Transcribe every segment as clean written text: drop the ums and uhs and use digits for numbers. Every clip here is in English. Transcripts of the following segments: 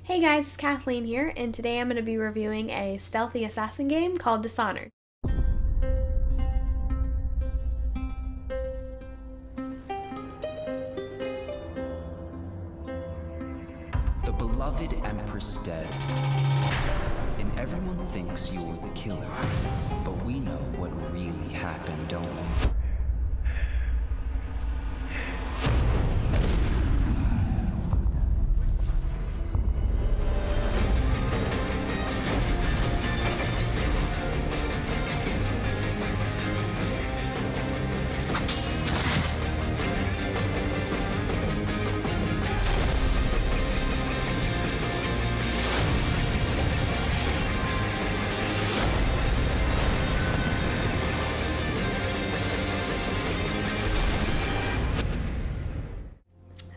Hey guys, it's Kathleen here, and today I'm going to be reviewing a stealthy assassin game called Dishonored. The beloved Empress dead, and everyone thinks you're the killer, but we know what really happened, don't we?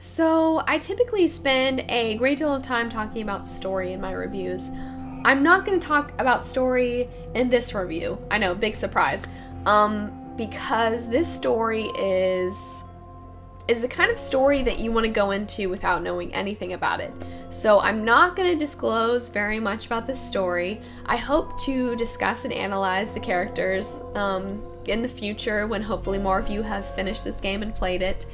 So, I typically spend a great deal of time talking about story in my reviews. I'm not going to talk about story in this review. I know, big surprise. Because this story is the kind of story that you want to go into without knowing anything about it. So I'm not going to disclose very much about this story. I hope to discuss and analyze the characters in the future when hopefully more of you have finished this game and played it.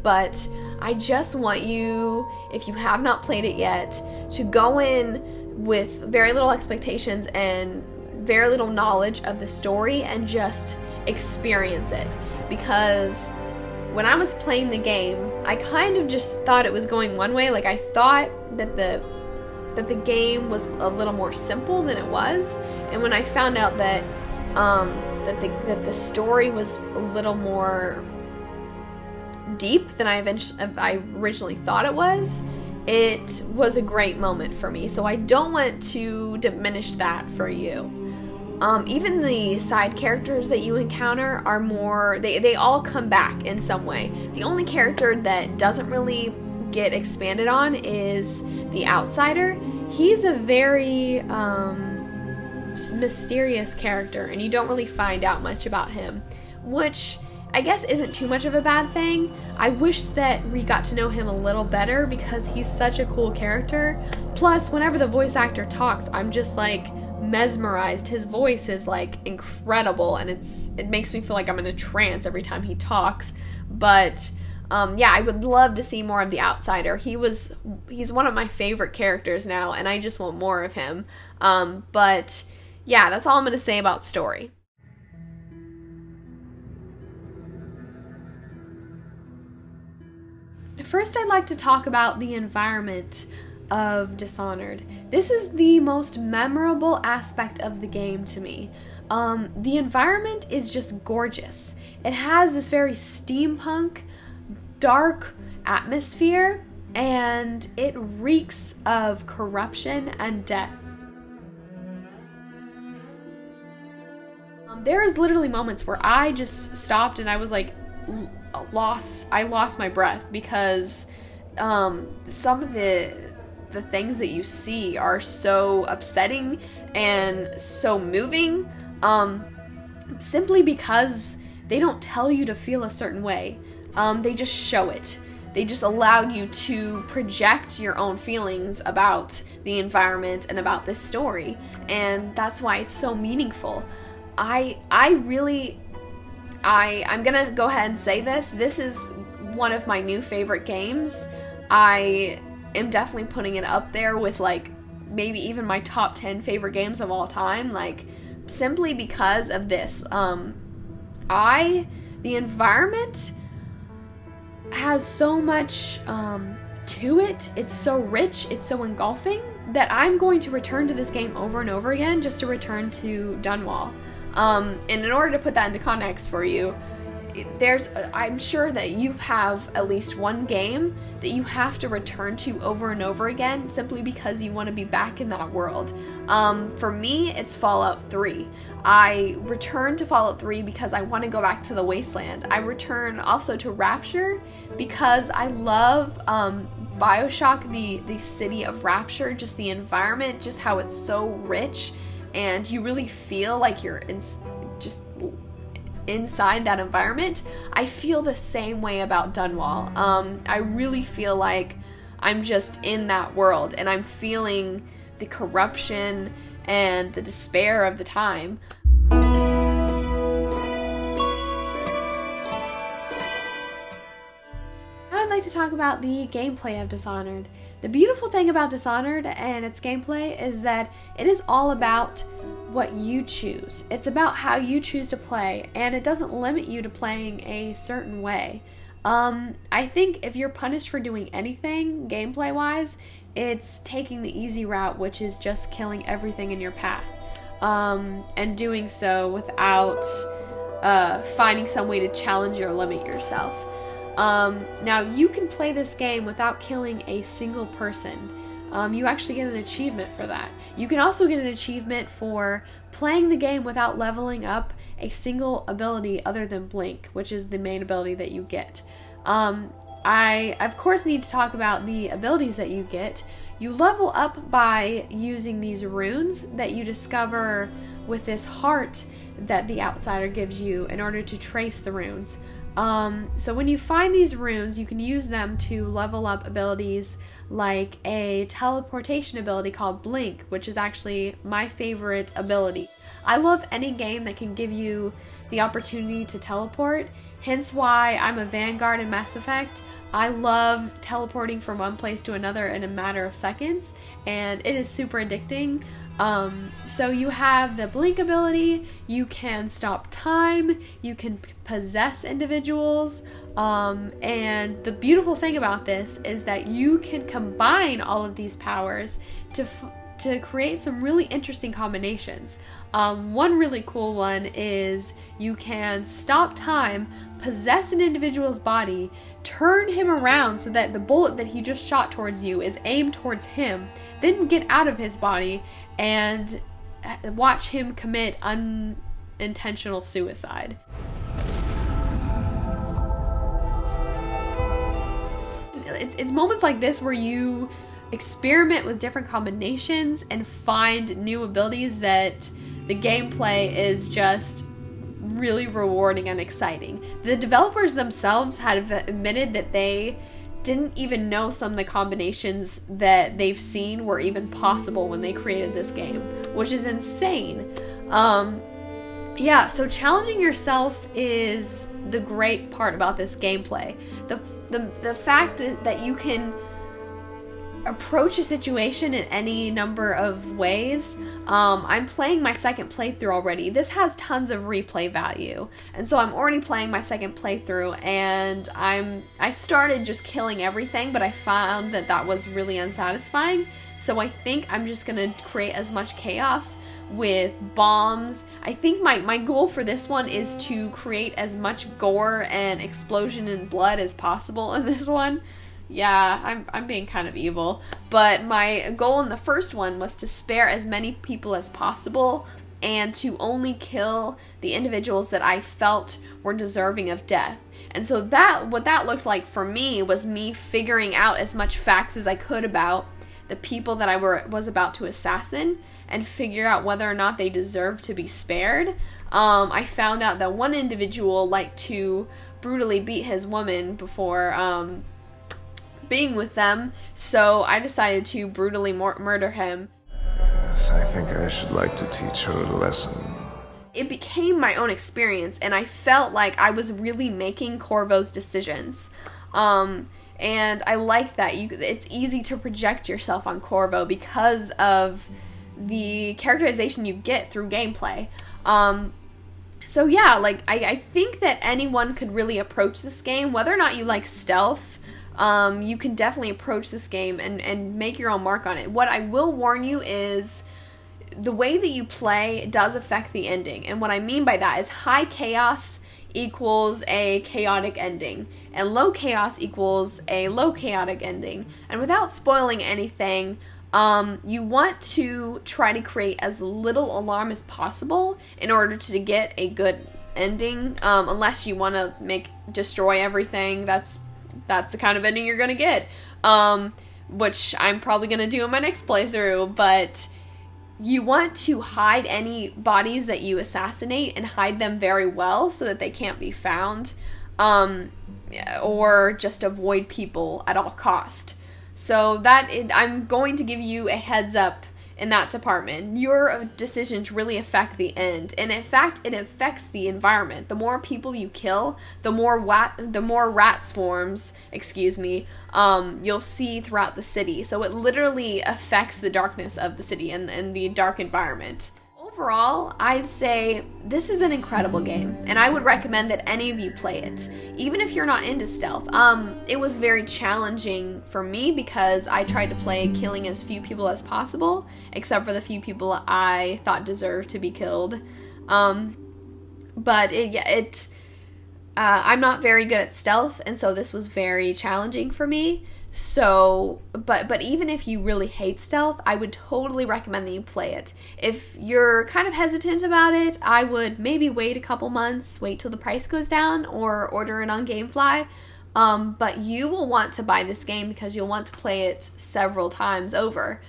But I just want you, if you have not played it yet, to go in with very little expectations and very little knowledge of the story and just experience it. Because when I was playing the game, I kind of just thought it was going one way. Like, I thought that the game was a little more simple than it was, and when I found out that that the story was a little more deep than I originally thought it was a great moment for me. So I don't want to diminish that for you. Even the side characters that you encounter are more, they all come back in some way. The only character that doesn't really get expanded on is the outsider. He's a very mysterious character, and you don't really find out much about him, which I guess isn't too much of a bad thing. I wish that we got to know him a little better because he's such a cool character. Plus, whenever the voice actor talks, I'm just like mesmerized. His voice is like incredible, and it makes me feel like I'm in a trance every time he talks. But yeah, I would love to see more of the outsider. He's one of my favorite characters now, and I just want more of him. But yeah, that's all I'm gonna say about story. First, I'd like to talk about the environment of Dishonored. This is the most memorable aspect of the game to me. The environment is just gorgeous. It has this very steampunk, dark atmosphere, and it reeks of corruption and death. There is literally moments where I just stopped and I was like, I lost my breath because some of the things that you see are so upsetting and so moving, simply because they don't tell you to feel a certain way. They just show it. They just allow you to project your own feelings about the environment and about this story, and that's why it's so meaningful. I'm gonna go ahead and say this is one of my new favorite games. I am definitely putting it up there with like maybe even my top 10 favorite games of all time, like simply because of this. The environment has so much to it. It's so rich, it's so engulfing that I'm going to return to this game over and over again just to return to Dunwall. And in order to put that into context for you, I'm sure that you have at least one game that you have to return to over and over again simply because you want to be back in that world. For me, it's Fallout 3. I return to Fallout 3 because I want to go back to the Wasteland. I return also to Rapture because I love Bioshock, the city of Rapture, just the environment, just how it's so rich, and you really feel like you're just inside that environment. I feel the same way about Dunwall. I really feel like I'm just in that world, and I'm feeling the corruption and the despair of the time. I'd like to talk about the gameplay of Dishonored. The beautiful thing about Dishonored and its gameplay is that it is all about what you choose. It's about how you choose to play, and it doesn't limit you to playing a certain way. I think if you're punished for doing anything gameplay-wise, it's taking the easy route, which is just killing everything in your path, and doing so without finding some way to challenge or limit yourself. Now, you can play this game without killing a single person. You actually get an achievement for that. You can also get an achievement for playing the game without leveling up a single ability other than Blink, which is the main ability that you get. I, of course, need to talk about the abilities that you get. You level up by using these runes that you discover with this heart that the Outsider gives you in order to trace the runes. So when you find these runes, you can use them to level up abilities like a teleportation ability called Blink, which is actually my favorite ability. I love any game that can give you the opportunity to teleport, hence why I'm a Vanguard in Mass Effect. I love teleporting from one place to another in a matter of seconds, and it is super addicting. So you have the Blink ability, you can stop time, you can possess individuals, and the beautiful thing about this is that you can combine all of these powers to create some really interesting combinations. One really cool one is you can stop time, possess an individual's body, turn him around so that the bullet that he just shot towards you is aimed towards him, then get out of his body and watch him commit unintentional suicide. It's moments like this where you experiment with different combinations and find new abilities that the gameplay is just really rewarding and exciting. The developers themselves have admitted that they didn't even know some of the combinations that they've seen were even possible when they created this game, which is insane. Yeah, so challenging yourself is the great part about this gameplay. The fact that you can approach a situation in any number of ways. I'm playing my second playthrough already. This has tons of replay value, and so I'm already playing my second playthrough, and I started just killing everything, but I found that that was really unsatisfying. So I think I'm just gonna create as much chaos with bombs. I think my goal for this one is to create as much gore and explosion and blood as possible in this one. Yeah, I'm being kind of evil, but my goal in the first one was to spare as many people as possible and to only kill the individuals that I felt were deserving of death. And so what that looked like for me was me figuring out as much facts as I could about the people that I was about to assassin and figure out whether or not they deserved to be spared. I found out that one individual liked to brutally beat his woman before being with them, so I decided to brutally murder him. Yes, I think I should like to teach her a lesson. It became my own experience, and I felt like I was really making Corvo's decisions. And I like that. It's easy to project yourself on Corvo because of the characterization you get through gameplay. So yeah, like I think that anyone could really approach this game, whether or not you like stealth. You can definitely approach this game and make your own mark on it. What I will warn you is the way that you play does affect the ending. And what I mean by that is high chaos equals a chaotic ending, and low chaos equals a low chaotic ending. And without spoiling anything, you want to try to create as little alarm as possible in order to get a good ending, unless you want to destroy everything. That's the kind of ending you're gonna get, which I'm probably gonna do in my next playthrough. But you want to hide any bodies that you assassinate and hide them very well so that they can't be found, or just avoid people at all cost. So I'm going to give you a heads up in that department. Your decisions really affect the end, and in fact, it affects the environment. The more people you kill, the more rat swarms, you'll see throughout the city. So it literally affects the darkness of the city and the dark environment. Overall, I'd say this is an incredible game, and I would recommend that any of you play it, even if you're not into stealth. It was very challenging for me because I tried to play killing as few people as possible, except for the few people I thought deserved to be killed. But I'm not very good at stealth, and so this was very challenging for me. So, but even if you really hate stealth, I would totally recommend that you play it. If you're kind of hesitant about it, I would maybe wait a couple months, wait till the price goes down, or order it on GameFly. But you will want to buy this game because you'll want to play it several times over.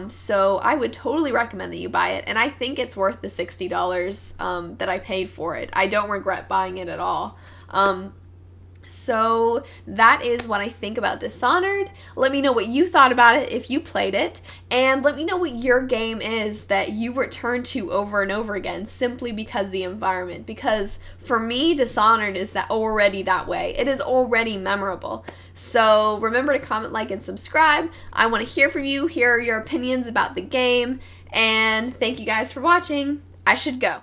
So I would totally recommend that you buy it, and I think it's worth the $60 that I paid for it. I don't regret buying it at all. So that is what I think about Dishonored. Let me know what you thought about it if you played it, and let me know what your game is that you return to over and over again simply because of the environment. Because for me, Dishonored is already that way. It is already memorable. So remember to comment, like, and subscribe. I want to hear from you, hear your opinions about the game, and thank you guys for watching. I should go.